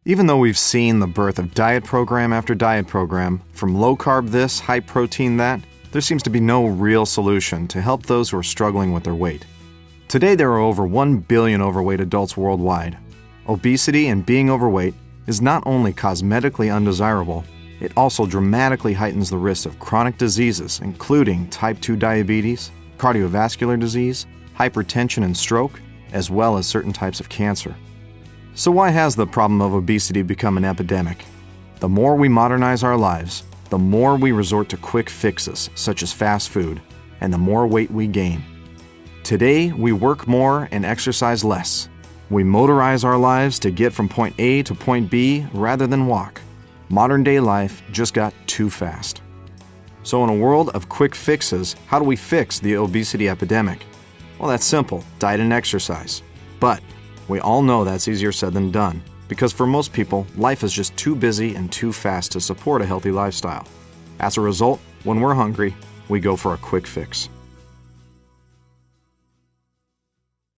Even though we've seen the birth of diet program after diet program, from low-carb this, high-protein that, there seems to be no real solution to help those who are struggling with their weight. Today there are over 1 billion overweight adults worldwide. Obesity and being overweight is not only cosmetically undesirable, it also dramatically heightens the risk of chronic diseases including type 2 diabetes, cardiovascular disease, hypertension and stroke, as well as certain types of cancer. So why has the problem of obesity become an epidemic? The more we modernize our lives, the more we resort to quick fixes such as fast food, and the more weight we gain. Today, we work more and exercise less. We motorize our lives to get from point A to point B rather than walk. Modern day life just got too fast. So in a world of quick fixes, how do we fix the obesity epidemic? Well, that's simple, diet and exercise. But we all know that's easier said than done, because for most people, life is just too busy and too fast to support a healthy lifestyle. As a result, when we're hungry, we go for a quick fix.